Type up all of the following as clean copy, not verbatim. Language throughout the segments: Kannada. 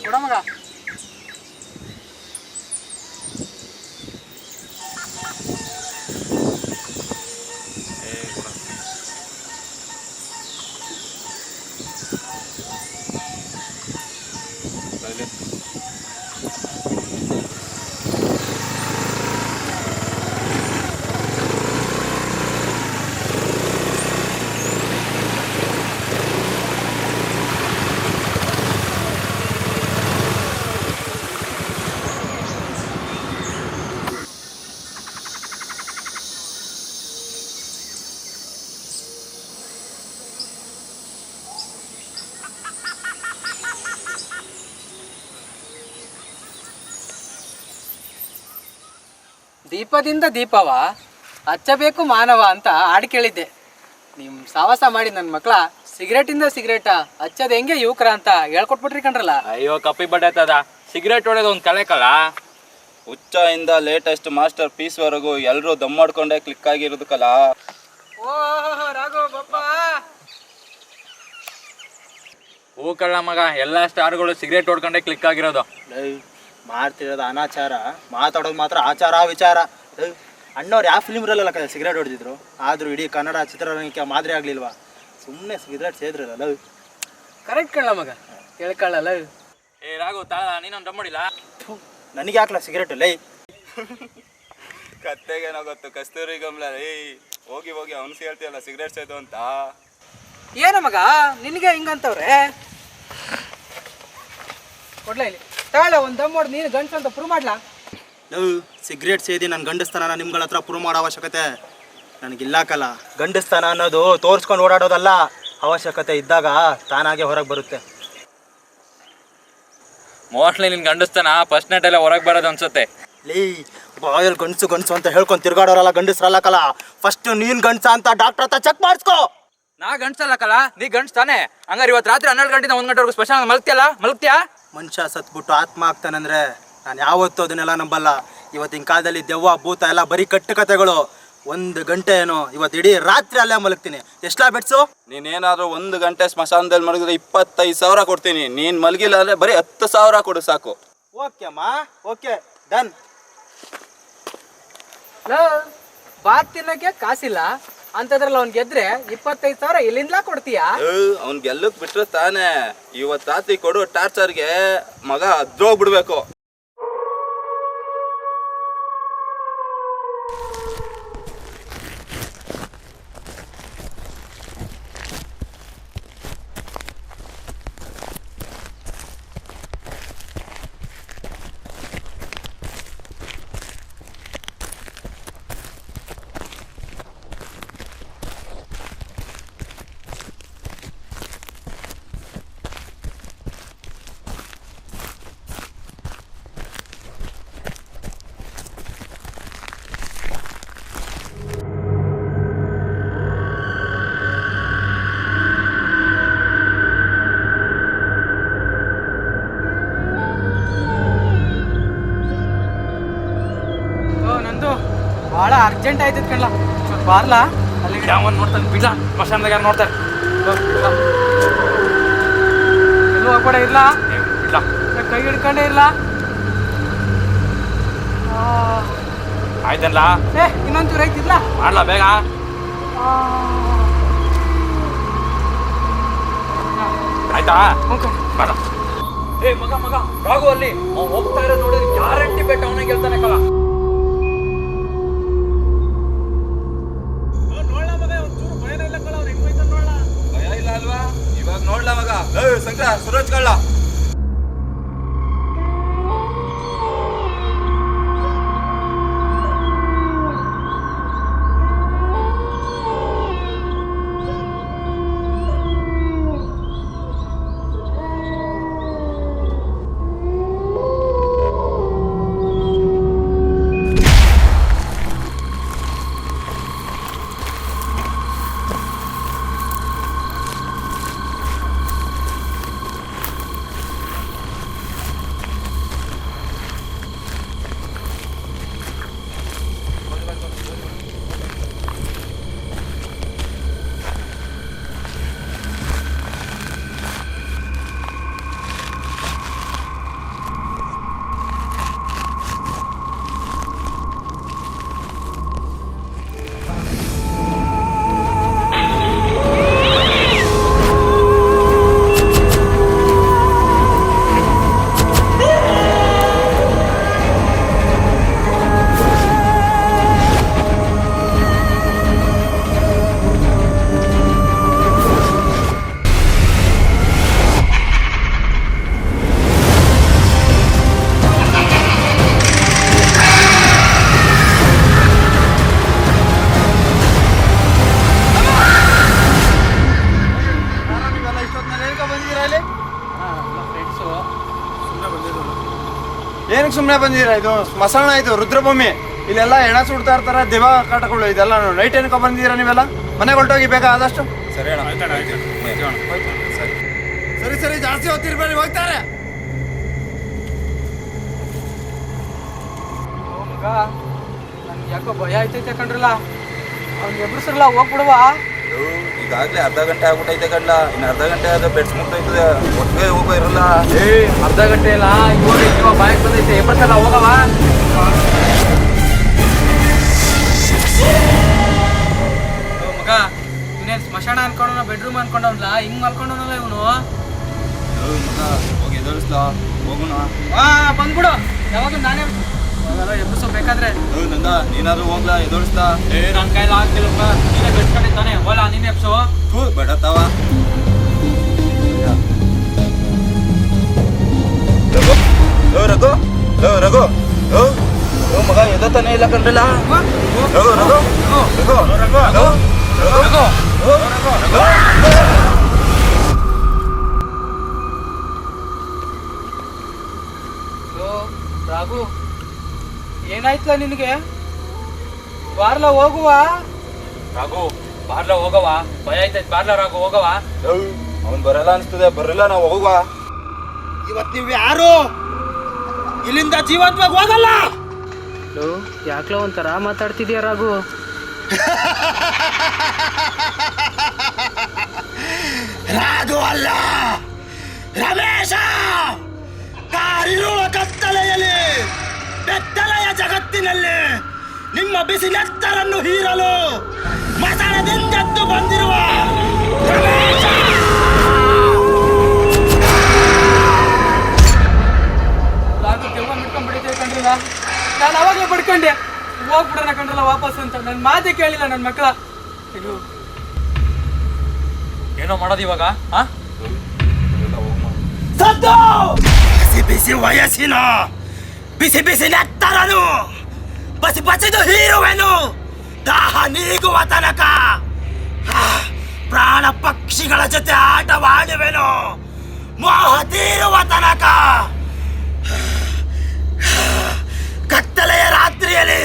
ಕೊಡ ಮಗ. ದೀಪದಿಂದ ದೀಪವ ಹಚ್ಚಬೇಕು ಮಾನವ ಅಂತ ಹಾಡು ಕೇಳಿದ್ದೆ. ನಿಮ್ಮ ಸಾವಾಸ ಮಾಡಿ ನನ್ನ ಮಕ್ಕಳ ಸಿಗರೇಟಿಂದ ಸಿಗರೇಟ ಹಚ್ಚೋದು ಹೆಂಗೆ ಯುವಕರ ಅಂತ ಹೇಳ್ಕೊಟ್ಬಿಟ್ರಿ ಕಣ್ರಲ್ಲ. ಅಯ್ಯೋ ಕಪ್ಪಿ ಬಡ್ಡದ ಸಿಗರೇಟ್ ಹೊಡೆದು ಒಂದು ಕಲೆಕಲ್ಲ. ಹುಚ್ಚ ಇಂದ ಲೇಟೆಸ್ಟ್ ಮಾಸ್ಟರ್ ಪೀಸ್ವರೆಗೂ ಎಲ್ಲರೂ ದಮ್ ಮಾಡ್ಕೊಂಡೇ ಕ್ಲಿಕ್ ಆಗಿರೋದಕ್ಕಲ್ಲ. ಓ ರಾಘವ ಬಪ್ಪ, ಹೂ ಕಳ್ಳ ಮಗ, ಎಲ್ಲ ಸ್ಟಾರ್ಗಳು ಸಿಗರೇಟ್ ಹೊಡ್ಕೊಂಡೇ ಕ್ಲಿಕ್ ಆಗಿರೋದು. ಮಾಡ್ತಿರೋದು ಅನಾಚಾರ, ಮಾತಾಡೋದು ಮಾತ್ರ ಆಚಾರ ವಿಚಾರ. ಅಣ್ಣವ್ರು ಯಾವ ಫಿಲ್ಮ್ರಲ್ಲ ಸಿಗರೇಟ್ ಹೊಡೆದಿದ್ರು, ಆದರೂ ಇಡೀ ಕನ್ನಡ ಚಿತ್ರರಂಗಕ್ಕೆ ಮಾದರಿ ಆಗಲಿಲ್ವಾ? ಸುಮ್ಮನೆ ಸಿಗರೇಟ್ ಸೇದ್ರಲ್ಲ. ಕರೆಕ್ಟ್ ಕಳ್ಳ ಮಗ, ಕೇಳ್ಕೊಳ್ಳಲ್ಲ. ಏ ರಾಘವ್ ತಾಳ, ನೀನೊಂದು ದಮ್ ಮಾಡಿಲ್ಲ. ನನಗೆ ಹಾಕ್ಲ ಸಿಗರೇಟು ಲೈ. ಕತ್ತೆಗೇನೋ ಗೊತ್ತು ಕಸ್ತೂರಿ ಗಮ್ಲ. ಹೋಗಿ ಹೋಗಿ ಅವನ್ಸ್ ಹೇಳ್ತೀಯಲ್ಲ ಸಿಗರೇಟ್ ಸೇದು ಅಂತ. ಏನ ಮಗ ನಿನಗೆ ಹಿಂಗಂತವ್ರೆ? ಕೊಡ್ಲಾ ಇಲ್ಲಿ ತಾಳ ಒಂದು ದಮ್ ಹೊಡ್ದು ನೀನು ಗಂಟು ಅಂತ ಪ್ರೂವ್ ಮಾಡ್ಲಾ? ಸಿಗರೇಟ್ ಸೇದಿ ನನ್ನ ಗಂಡಸ್ತಾನ ನಿಮ್ಗಳ ಹತ್ರ ಪ್ರೂವ್ ಮಾಡೋ ಅವಶ್ಯಕತೆ ನನಗಿಲ್ಲಾಕಲ್ಲ. ಗಂಡಸ್ತಾನ ಅನ್ನೋದು ತೋರಿಸ್ಕೊಂಡು ಓಡಾಡೋದಲ್ಲ, ಅವಶ್ಯಕತೆ ಇದ್ದಾಗ ತಾನಾಗೆ ಹೊರಗೆ ಬರುತ್ತೆ. ಮೋಸ್ಟ್ಲಿ ನಿನ್ ಗಂಡಸ್ತಾನ ಫಸ್ಟ್ ನೈಟ್ ಎಲ್ಲ ಹೊರಗೆ ಬರೋದು ಅನ್ಸುತ್ತೆ. ಲೇ ಬಾಯಲ್ಲಿ ಗಂಡಸು ಗಂಡಸು ಅಂತ ಹೇಳ್ಕೊಂಡು ತಿರ್ಗಾಡೋರಲ್ಲ ಗಂಡಸ್ರಲ್ಲಕಲ್ಲ. ಫಸ್ಟ್ ನೀನ್ ಗಂಡಸ ಅಂತ ಡಾಕ್ಟರ್ ಹತ್ರ ಚೆಕ್ ಮಾಡಿಸ್ಕೋ. ನಾ ಗಂಡ್ಸಲ್ಲಕಲ್ಲ, ನೀ ಗಂಡ್ಸ್ ತಾನೆ. ಹಂಗಾರೆ ಇವತ್ತು ರಾತ್ರಿ 12 ಗಂಟೆಯಿಂದ 1 ಗಂಟೆವರೆಗೂ ಸ್ಪೆಷಲ್ ಮಲಗ್ತೀಯಾ? ಮನುಷ್ಯ ಸತ್ಬಿಟ್ಟು ಆತ್ಮ ಆಗ್ತಾನಂದ್ರೆ ನಾನು ಯಾವತ್ತೂ ಅದನ್ನೆಲ್ಲ ನಂಬಲ್ಲ. ಇವತ್ತಿನ ಕಾಲದಲ್ಲಿ ದೆವ್ವ ಭೂತ ಎಲ್ಲ ಬರೀ ಕಟ್ಟು ಕತೆಗಳು. 1 ಗಂಟೆ ಏನೋ, ಇವತ್ತು ಇಡೀ ರಾತ್ರಿ ಅಲ್ಲೇ ಮಲಗ್ತೀನಿ. ಎಷ್ಟಾ ಬೆಟ್ಸು? ನೀನೇನಾದ್ರೂ 1 ಗಂಟೆ ಸ್ಮಶಾನದಲ್ಲಿ ಮಲಗಿದ್ರೆ 25,000 ಕೊಡ್ತೀನಿ. ನೀನು ಮಲಗಿಲ್ಲ ಅಂದರೆ ಬರೀ 10,000 ಕೊಡು ಸಾಕು. ಓಕೆ ಅಮ್ಮ, ಓಕೆ ಡನ್. ಬಾತ್ ತಿನ್ನಕ್ಕೆ ಕಾಸಿಲ್ಲ ಅಂತದ್ರಲ್ಲಿ ಅವ್ನು ಗೆದ್ರೆ 25,000 ಎಲ್ಲಿಂದ ಕೊಡ್ತೀಯಾ? ಅವ್ನ್ ಗೆಲ್ಲಕ್ ಬಿಟ್ರೆ ತಾನೇ. ಇವತ್ತು ರಾತ್ರಿ ಕೊಡು ಟಾರ್ಚರ್ಗೆ ಮಗ ಅದ್ರೋಗ್ಬಿಡ್ಬೇಕು. ಭಾಳ ಅರ್ಜೆಂಟ್ ಆಯ್ತದ ಕಣ್ಲ, ಸ್ವಲ್ಪ ಬಾರ್ಲಾ. ಅಲ್ಲಿಗೆ ಯಾವನ್ ನೋಡ್ತಾನೆ ಬಿಡ್ಲಾ? ಸ್ಮಶಾನದಾಗ ಯಾರು ನೋಡ್ತಾರೆ? ಎಲ್ಲೂ ಹೋಗ್ಬೇಡ, ಇಲ್ಲ ಇಲ್ಲ ಕೈ ಹಿಡ್ಕೊಂಡೇ ಇಲ್ಲ. ಆಯ್ತಲ್ಲ, ಇನ್ನೊಂಚೂರು ಐತಿಲ್ಲ ಮಾಡ್ಲಾ ಬೇಗ? ಆಯ್ತಾ? ಬೇಡ. ಏ ಮಗ ಮಗ ರಾಘು ಅಲ್ಲಿ ಅವ್ನು ಹೋಗ್ತಾ ಇರೋದು ನೋಡಿದ್ರೆ ಗ್ಯಾರಂಟಿ ಬೆಟ್ಟ ಅವನೇ ಗೆಲ್ತಾನೆ ಕಲ. ಭಯ ಇಲ್ಲ ಅಲ್ವಾ? ಇವಾಗ ನೋಡ್ಲಾ ಮಗ. ಶಂಕರ ಸುರೋಜ್ ಕಳ್ಳ. ಏನಕ್ಕೆ ಸುಮ್ಮನೆ ಬಂದಿದ್ದೀರಾ? ಇದು ಸ್ಮಶಾನ, ಇದು ರುದ್ರಭೂಮಿ. ಇಲ್ಲೆಲ್ಲ ಹೆಣ ಸುಡ್ತಾ ಇರ್ತಾರೆ, ದೆವ್ವ ಕಾಟಗಳು ಇದೆಲ್ಲ. ನೈಟ್ ಏನಕ್ಕೆ ಬಂದಿದ್ದೀರಾ ನೀವೆಲ್ಲ? ಮನೆಗೆ ಹೊರಟೋಗಿ ಬೇಗ ಆದಷ್ಟು. ಸರಿ ಅಣ್ಣ. ಸರಿ ಸರಿ, ಜಾಸ್ತಿ ಹೊತ್ತಿರ್ಬೇಡಿ, ಹೋಗ್ತಾರೆ. ಮಗ ನನ್ಗೆ ಯಾಕೋ ಭಯ ಆಯ್ತೈತೆ ಕಣ್ರಲ್ಲ. ಅವ್ನು ಎಬ್ರಿಸ್ರಲ್ಲ, ಹೋಗ್ಬಿಡುವ. ಈಗಾಗಲೇ ಅರ್ಧ ಗಂಟೆ ಆಗ್ಬಿಟ್ಟೈತೆ ಕಣ್ಣ. ಇನ್ನು ಅರ್ಧ ಗಂಟೆ ಆದ್ರೆ ಬೆಡ್ಸ್ ಮುಗ್ದೈತದೆ, ಒಟ್ಟಿಗೆ ಹೋಗೋ ಇರಲ್ಲ. ಅರ್ಧ ಗಂಟೆ ಇಲ್ಲ, ಇವಾಗ ಬಾಯಕ್ ಬಂದೈತೆ. ಎಪ್ಪತ್ತಲ್ಲ ಹೋಗವ. ಮಗ ಇನ್ನೇನು ಸ್ಮಶಾನ ಅನ್ಕೊಂಡವನ, ಬೆಡ್ರೂಮ್ ಅನ್ಕೊಂಡವನ್ಲ, ಹಿಂಗ್ ಮಲ್ಕೊಂಡವನಲ್ಲ ಇವನು. ಹೋಗಿ ಎದುರಿಸ್ಲಾ, ಹೋಗೋಣ. ಬಂದ್ಬಿಡು, ಯಾವಾಗ ನಾನೇ ಎಬ್ಬಿಸೋ ಬೇಕಾದ್ರೆ ನಂದ ನೀನಾದ್ರೂ ಹೋಗ್ಲಾ ಎದುರಿಸ್ತಾ ನನ್ನ ಕೈಲಿ ಆಗ್ತಿಲ್ಲಪ್ಪ, ನೀನೇ ಗಟ್ಕೊಂಡಿದ್ದಾನೆ. ಹೋಲ ನೀನೇ ಎಪ್ಸೋ. ಬೇಡತ್ತಾವ ರಘು ರಘು ಮಗ ಎದತ್ತಾನೆ ಇಲ್ಲ ಕಂಡ್ರಲ್ಲ. ರಘು ರಘು ರಘು ರಘು ರಘು ರಾಘು, ಏನಾಯ್ತಲ್ಲ ನಿನಗೆ? ಬಾರ್ಲ ಹೋಗುವ. ರಾಘು ಬಾರ್ಲ ಹೋಗವ, ಭಯ ಆಯ್ತೈತ್. ಬಾರ್ಲ ರಾಘು ಹೋಗವ. ಅವನ್ ಬರಲ್ಲ ಅನ್ಸ್ತದೆ. ಬರಲ್ಲ ನಾವು ಹೋಗುವ. ಇವತ್ತು ನೀವು ಯಾರು ಇಲ್ಲಿಂದ ಜೀವಂತವಾಗಿ ಹೋಗಲ್ಲ. ಯಾಕ್ಲ ಒಂಥರ ಮಾತಾಡ್ತಿದ್ಯಾ ರಾಘು? ರಾಘು ಅಲ್ಲ, ರಮೇಶ. ಕಾರಿರುವ ಕತ್ತಲೆಯಲ್ಲಿ, ಬೆತ್ತಲೆಯ ಜಗತ್ತಿನಲ್ಲಿ ನಿಮ್ಮ ಬಿಸಿ ನೆತ್ತರನ್ನು ಹೀರಲು ಮಸಣದಿಂದೆದ್ದು ಬಂದಿರುವ ರಮೇಶ. ರಾಘು ದೆವ್ವ ಮಿಟ್ಕೊಂಡ್ ಬಿಡಿದೆ ಕಂಡ್ರಲ್ಲ. ನಾನು ಅವಾಗಲೇ ಪಡ್ಕೊಂಡೆ ಹೋಗ್ಬಿಡೋಣ ಕಂಡ್ರಲ್ಲ ವಾಪಸ್ ಅಂತ. ನನ್ನ ಮಾತೇ ಕೇಳಿಲ್ಲ ನನ್ನ ಮಕ್ಕಳ. ಇದು ಏನೋ ಮಾಡೋದು ಇವಾಗ? ಹಾ, ಸದ್ದು ಬಿಸಿ ಬಿಸಿ ವಯಸ್ಸಿನ ಬಿಸಿ ಬಿಸಿ ನೆತ್ತರನು ಬಸಿ ಬಸಿದು ಹೀರುವೆನು. ದಾಹ ನೀಗುವ ತನಕ ಪ್ರಾಣ ಪಕ್ಷಿಗಳ ಜೊತೆ ಆಟವಾಡುವೆನು. ಮೋಹ ತೀರುವ ತನಕ ಕತ್ತಲೆಯ ರಾತ್ರಿಯಲ್ಲಿ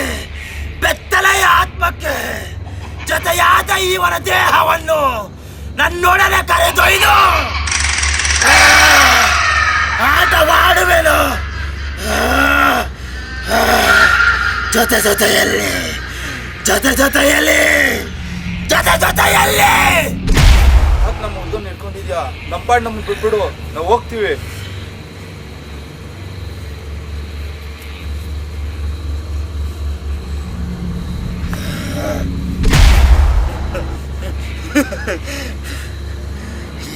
ಬೆತ್ತಲೆಯ ಆತ್ಮಕ್ಕೆ ಜೊತೆಯಾದ ಇವನ ದೇಹವನ್ನು ನನ್ನೊಡನೆ ಕರೆದೊಯ್ದು ಆಟವಾಡುವೆನು. ಜೊತೆ ಜೊತೆಯಲ್ಲಿ ಜೊತೆ ಜೊತೆಯಲ್ಲಿ ಜೊತೆ ಜೊತೆಯಲ್ಲಿ. ಯಾಕೆ ನಮ್ಮ ಹುಡುಗನ್ ಹಿಡ್ಕೊಂಡಿದ್ಯಾ? ನಮ್ಮ ಪಾಡ್ ನಮ್ಗೆ ಬಿಟ್ಬಿಡು, ನಾವು ಹೋಗ್ತೀವಿ.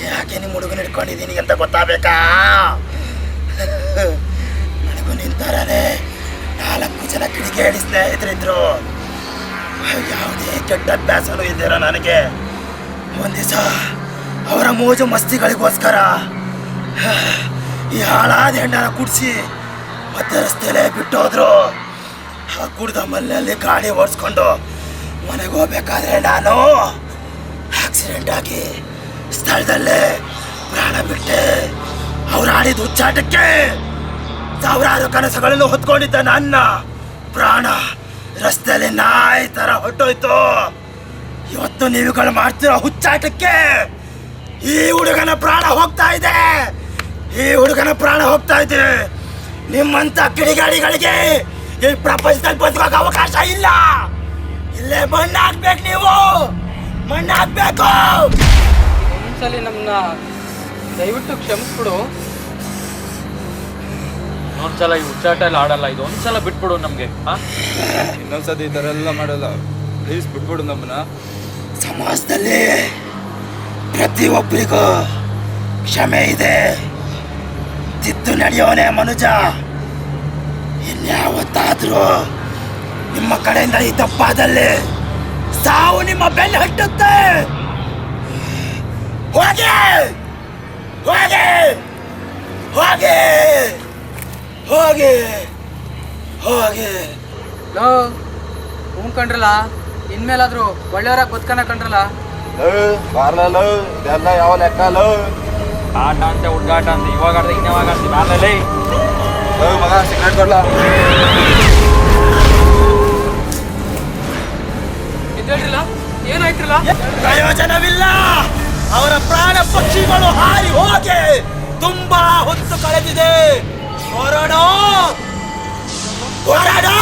ಯಾಕೆ ನಿಮ್ಮ ಹುಡುಗನ ಹಿಡ್ಕೊಂಡಿದ್ದೀನಿ ಅಂತ ಗೊತ್ತಾಗಬೇಕಾ? ನನಗೂ ನಿಂತಾರನೆ 4 ಜನ ಕಿಡಿಗೇಡಿ ಸ್ನೇಹಿತರಿದ್ರು. ಯಾವುದೇ ಕೆಟ್ಟ ಅಭ್ಯಾಸನೂ ಇದ್ದೀರ ನನಗೆ. ಒಂದು ದಿವಸ ಅವರ ಮೋಜು ಮಸ್ತಿಗಳಿಗೋಸ್ಕರ ಈ ಹಾಳಾದ ಹೆಣ್ಣನ್ನು ಕುಡಿಸಿ ಮತ್ತೆ ರಸ್ತೆಯಲ್ಲೇ ಬಿಟ್ಟು ಹೋದ್ರು. ಆ ಕುಡ್ದ ಮಲ್ಲೆಯಲ್ಲಿ ಗಾಡಿ ಓಡಿಸ್ಕೊಂಡು ಮನೆಗೆ ಹೋಗ್ಬೇಕಾದ್ರೆ ನಾನು ಆಕ್ಸಿಡೆಂಟ್ ಆಗಿ ಸ್ಥಳದಲ್ಲೇ ಪ್ರಾಣ ಬಿಟ್ಟೆ. ಅವ್ರು ಆಡಿದ ಹುಚ್ಚಾಟಕ್ಕೆ ಸಾವಿರಾರು ಕನಸುಗಳನ್ನು ಹೊತ್ಕೊಂಡಿದ್ದ ನನ್ನ ಪ್ರಾಣ ರಸ್ತೆಯಲ್ಲಿ ನಾಯಿ ತರ ಹೊಟ್ಟೋಯ್ತು. ಇವತ್ತು ನೀವುಗಳು ಮಾಡ್ತಿರೋ ಹುಚ್ಚಾಟಕ್ಕೆ ಈ ಹುಡುಗನ ಪ್ರಾಣ ಹೋಗ್ತಾ ಇದೆ. ಈ ಹುಡುಗನ ಪ್ರಾಣ ಹೋಗ್ತಾ ಇದೆ. ನಿಮ್ಮಂತ ಕಿಡಿಗಾಡಿಗಳಿಗೆ ಈ ಪ್ರಪಂಚದಲ್ಲಿ ಬದುಕೋಕೆ ಅವಕಾಶ ಇಲ್ಲ. ಇಲ್ಲೇ ಮಣ್ಣು ಹಾಕ್ಬೇಕು, ನೀವು ಮಣ್ಣು ಹಾಕ್ಬೇಕು. ಒಂದ್ಸಲಿ ನಮ್ಮನ್ನ ದಯವಿಟ್ಟು ಕ್ಷಮಿಸ್ಬಿಡು. ಒಂದ್ಸಲ ಈ ಹುಚ್ಚಾಟ ಎಲ್ಲ ಆಡಲ್ಲ. ಇದು ಒಂದ್ಸಲ ಬಿಟ್ಬಿಡು ನಮ್ಗೆ. ಹಾ, ಇನ್ನೊಂದ್ಸತಿ ಈ ಥರ ಎಲ್ಲ ಮಾಡಲ್ಲ. ಪ್ಲೀಸ್ ಬಿಟ್ಬಿಡು ನಮ್ಮನ್ನ. ಸಮಾಜದಲ್ಲಿ ಪ್ರತಿಯೊಬ್ಬರಿಗೂ ಕ್ಷಮೆ ಇದೆ. ತಿದ್ದು ನಡೆಯೋನೆ ಮನುಜ. ಇನ್ಯಾವತ್ತಾದ್ರೂ ನಿಮ್ಮ ಕಡೆಯಿಂದ ಈ ತಪ್ಪಾದಲ್ಲಿ ಸಾವು ನಿಮ್ಮ ಬೆನ್ನು ಹಟ್ಟುತ್ತೆ. ಹೋಗಿ ಹೋಗಿ ಹೋಗಿ ಹೋಗಿ ಹೋಗಿ. ಹ್ಞೂ ಕಂಡ್ರಲ್ಲ, ಇನ್ಮೇಲಾದ್ರೂ ಒಳ್ಳೆಯವರಾಗಿ ಬದುಕನ ಕಂಡ್ರಲ್ಲ. ಬಾರ್ಲಲ್ಲ ಇದೆಲ್ಲ ಯಾವ ಲೆಕ್ಕ ಅಲ್ಲ. ಆಟ ಅಂತ ಹುಡ್ಗಾಟ ಅಂತ ಇವಾಗ ಆಡ್ದೆ ಇನ್ಯಾವಾಗ ಆಡ್ತೀವಿ ಬಾರ್ಲಲ್ಲಿ. ಮಗ ಸಿಗರೇಟ್ ಕೊಡ್ಲಾ? ಎದ್ದೇಳ್ರಿಲ್ಲ, ಏನಾಯ್ತಿರಲ್ಲ? ಪ್ರಯೋಜನವಿಲ್ಲ. ಅವರ ಪ್ರಾಣ ಪಕ್ಷಿಗಳು ಹಾರಿ ಹೋಗಿ ತುಂಬಾ ಹೊತ್ತು ಕಳೆದಿದೆ. ಹೊರಡೋ ಹೊರಡೋ.